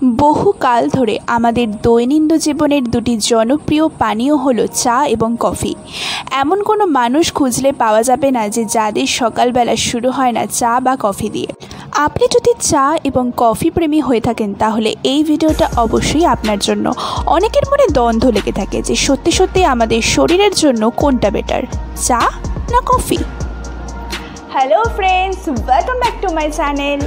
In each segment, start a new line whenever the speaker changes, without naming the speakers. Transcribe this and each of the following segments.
বহুকাল ধরে আমাদের দৈনন্দিন জীবনের দুটি জনপ্রিয় পানীয় হলো চা এবং কফি। এমন কোনো মানুষ খুঁজলে পাওয়া যাবে না যে যাদের সকালবেলা শুরু হয় না চা বা কফি দিয়ে। আপনি যদি চা এবং কফি প্রেমী হয়ে থাকেন তাহলে এই ভিডিওটা অবশ্যই আপনার জন্য। অনেকের মনে দ্বন্দ্ব লেগে থাকে যে সত্যি সত্যি আমাদের শরীরের জন্য কোনটা বেটার, চা না coffee. Hello friends, welcome back to my channel.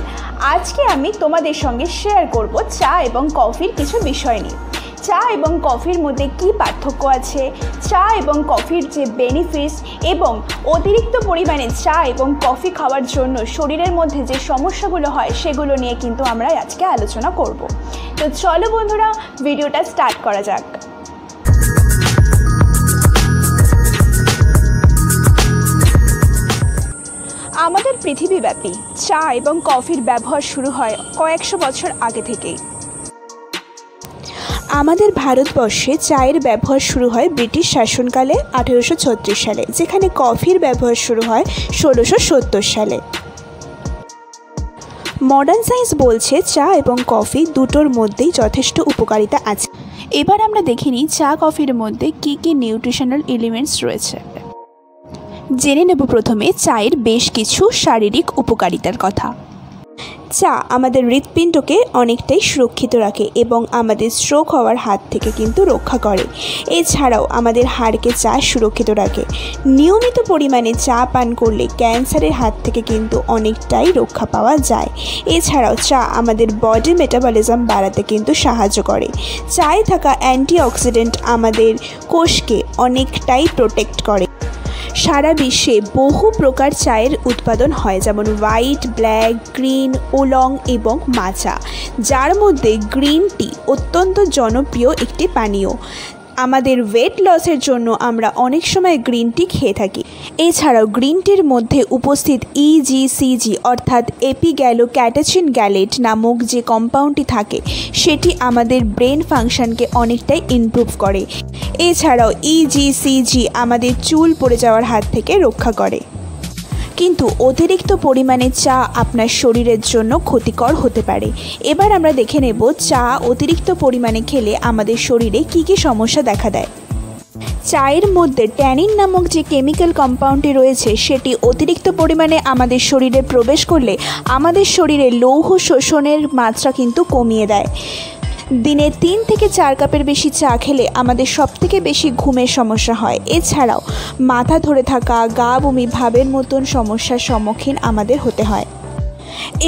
আজকে আমি তোমাদের সঙ্গে শেয়ার করব চা এবং কফির কিছু বিষয় নিয়ে। চা এবং কফির মধ্যে কি পার্থক্য আছে, চা এবং কফির যে বেনিফিটস এবং অতিরিক্ত পরিমাণে চা এবং কফি খাওয়ার জন্য শরীরের মধ্যে যে সমস্যাগুলো হয় সেগুলো নিয়ে কিন্তু আমরা আজকে আলোচনা করব। তো চলো বন্ধুরা, ভিডিওটা স্টার্ট করা যাক। আমাদের পৃথিবীব্যাপী চা এবং কফির ব্যবহার শুরু হয় কয়েকশো বছর আগে থেকেই। আমাদের ভারতবর্ষে চায়ের ব্যবহার শুরু হয় ব্রিটিশ শাসনকালে 1836 সালে, যেখানে কফির ব্যবহার শুরু হয় 1670 সালে। মডার্ন সায়েন্স বলছে চা এবং কফি দুটোর মধ্যেই যথেষ্ট উপকারিতা আছে। এবার আমরা দেখে নিই চা কফির মধ্যে কী কী নিউট্রিশনাল এলিমেন্টস রয়েছে। জেনে নেব প্রথমে চায়ের বেশ কিছু শারীরিক উপকারিতার কথা। চা আমাদের হৃৎপিণ্ডকে অনেকটাই সুরক্ষিত রাখে এবং আমাদের স্ট্রোক হওয়ার হাত থেকে কিন্তু রক্ষা করে। এছাড়াও আমাদের হাড়কে চা সুরক্ষিত রাখে। নিয়মিত পরিমাণে চা পান করলে ক্যান্সারের হাত থেকে কিন্তু অনেকটাই রক্ষা পাওয়া যায়। এছাড়াও চা আমাদের বডি মেটাবলিজম বাড়াতে কিন্তু সাহায্য করে। চায়ে থাকা অ্যান্টিঅক্সিডেন্ট আমাদের কোষকে অনেকটাই প্রোটেক্ট করে। সারা বিশ্বে বহু প্রকার চায়ের উৎপাদন হয়, যেমন হোয়াইট, ব্ল্যাক, গ্রিন, ওলং এবং মাচা, যার মধ্যে গ্রিন টি অত্যন্ত জনপ্রিয় একটি পানীয়। আমাদের ওয়েট লসের জন্য আমরা অনেক সময় গ্রিন টি খেয়ে থাকি। এছাড়াও গ্রিন টির মধ্যে উপস্থিত ইজিসিজি অর্থাৎ এপিগ্যালোক্যাটাচিন গ্যালেট নামক যে কম্পাউন্ডটি থাকে সেটি আমাদের ব্রেন ফাংশনকে অনেকটাই ইমপ্রুভ করে। এছাড়াও ইজিসিজি আমাদের চুল পড়ে যাওয়ার হাত থেকে রক্ষা করে। কিন্তু অতিরিক্ত পরিমাণে চা আপনার শরীরের জন্য ক্ষতিকর হতে পারে। এবার আমরা দেখে নেব চা অতিরিক্ত পরিমাণে খেলে আমাদের শরীরে কী কী সমস্যা দেখা দেয়। চায়ের মধ্যে ট্যানিন নামক যে কেমিক্যাল কম্পাউন্ডটি রয়েছে সেটি অতিরিক্ত পরিমাণে আমাদের শরীরে প্রবেশ করলে আমাদের শরীরে লৌহ শোষণের মাত্রা কিন্তু কমিয়ে দেয়। দিনে 3 থেকে 4 কাপের বেশি চা খেলে আমাদের সবথেকে বেশি ঘুমের সমস্যা হয়। এছাড়াও মাথা ধরে থাকা, গা বমি ভাবের মতন সমস্যার সম্মুখীন আমাদের হতে হয়।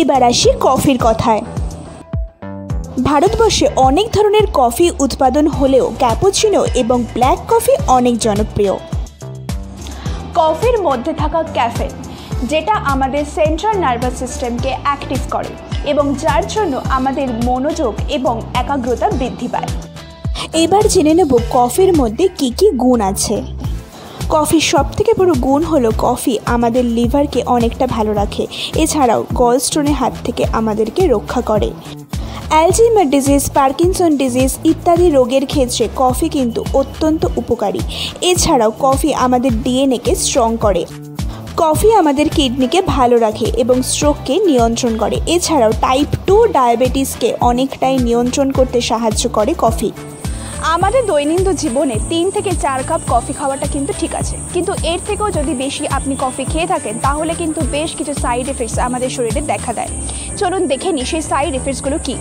এবার আসি কফির কথায়। ভারতবর্ষে অনেক ধরনের কফি উৎপাদন হলেও ক্যাপুচিনো এবং ব্ল্যাক কফি অনেক জনপ্রিয়। কফির মধ্যে থাকা ক্যাফেন, যেটা আমাদের সেন্ট্রাল নার্ভাস সিস্টেমকে অ্যাক্টিভ করে এবং যার জন্য আমাদের মনোযোগ এবং একাগ্রতা বৃদ্ধি পায়। এবার জেনে নেব কফির মধ্যে কী কী গুণ আছে। কফির সবথেকে বড় গুণ হলো কফি আমাদের লিভারকে অনেকটা ভালো রাখে। এছাড়াও গলস্টোনের হাত থেকে আমাদেরকে রক্ষা করে। অ্যালজাইমার ডিজিজ, পার্কিনসন ডিজিজ ইত্যাদি রোগের ক্ষেত্রে কফি কিন্তু অত্যন্ত উপকারী। এছাড়াও কফি আমাদের ডিএনএকে স্ট্রং করে। কফি আমাদের কিডনিকে ভালো রাখে এবং স্ট্রোককে নিয়ন্ত্রণ করে। এছাড়াও টাইপ 2 ডায়াবেটিসকে অনেকটাই নিয়ন্ত্রণ করতে সাহায্য করে কফি। আমাদের দৈনন্দিন জীবনে 3 থেকে 4 কাপ কফি খাওয়াটা কিন্তু ঠিক আছে, কিন্তু এর থেকেও যদি বেশি আপনি কফি খেয়ে থাকেন তাহলে কিন্তু বেশ কিছু সাইড এফেক্টস আমাদের শরীরে দেখা দেয়। চলুন দেখে নিই সেই সাইড এফেক্টসগুলো কী।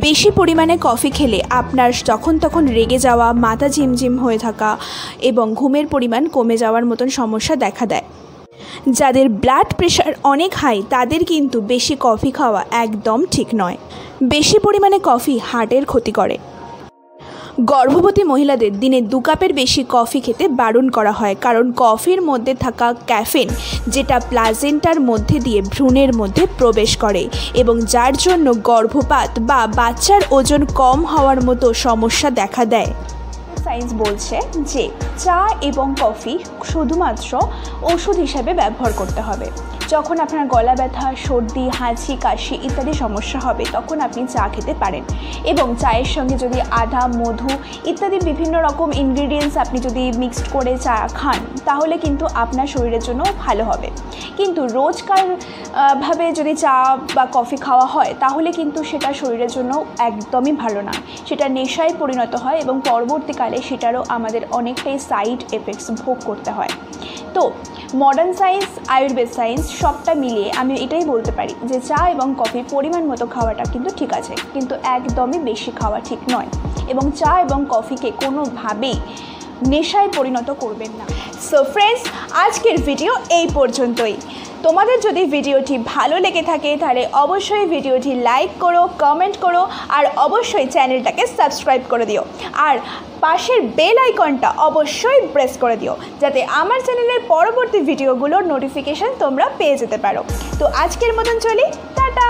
বেশি পরিমাণে কফি খেলে আপনার যখন তখন রেগে যাওয়া, মাথা ঝিমঝিম হয়ে থাকা এবং ঘুমের পরিমাণ কমে যাওয়ার মতন সমস্যা দেখা দেয়। যাদের ব্লাড প্রেশার অনেক হাই তাদের কিন্তু বেশি কফি খাওয়া একদম ঠিক নয়। বেশি পরিমাণে কফি হার্টের ক্ষতি করে। গর্ভবতী মহিলাদের দিনে 2 কাপের বেশি কফি খেতে বারণ করা হয়, কারণ কফির মধ্যে থাকা ক্যাফেন যেটা প্লাজেন্টার মধ্যে দিয়ে ভ্রূণের মধ্যে প্রবেশ করে এবং যার জন্য গর্ভপাত বা বাচ্চার ওজন কম হওয়ার মতো সমস্যা দেখা দেয়। সায়েন্স বলছে যে চা এবং কফি শুধুমাত্র ওষুধ হিসাবে ব্যবহার করতে হবে। যখন আপনার গলা ব্যথা, সর্দি, হাঁচি, কাশি ইত্যাদি সমস্যা হবে তখন আপনি চা খেতে পারেন। এবং চায়ের সঙ্গে যদি আদা, মধু ইত্যাদি বিভিন্ন রকম ইনগ্রিডিয়েন্টস আপনি যদি মিক্সড করে চা খান তাহলে কিন্তু আপনার শরীরের জন্য ভালো হবে। কিন্তু রোজকার ভাবে যদি চা বা কফি খাওয়া হয় তাহলে কিন্তু সেটা শরীরের জন্য একদমই ভালো না, সেটা নেশায় পরিণত হয় এবং পরবর্তীকালে সেটারও আমাদের অনেকটাই সাইড এফেক্টস ভোগ করতে হয়। তো মডার্ন সায়েন্স, আয়ুর্বেদ সায়েন্স সবটা মিলিয়ে আমি এটাই বলতে পারি যে চা এবং কফি পরিমাণ মতো খাওয়াটা কিন্তু ঠিক আছে, কিন্তু একদমই বেশি খাওয়া ঠিক নয়। এবং চা এবং কফিকে কোনোভাবেই নেশায় পরিণত করবেন না। সো ফ্রেন্ডস, আজকের ভিডিও এই পর্যন্তই। তোমাদের যদি ভিডিওটি ভালো লেগে থাকে তাহলে অবশ্যই ভিডিওটি লাইক করো, কমেন্ট করো আর অবশ্যই চ্যানেলটাকে সাবস্ক্রাইব করে দিও। আর পাশের বেল আইকনটা অবশ্যই প্রেস করে দিও যাতে আমার চ্যানেলের পরবর্তী ভিডিওগুলোর নোটিফিকেশান তোমরা পেয়ে যেতে পারো। তো আজকের মতন চলি, টাটা।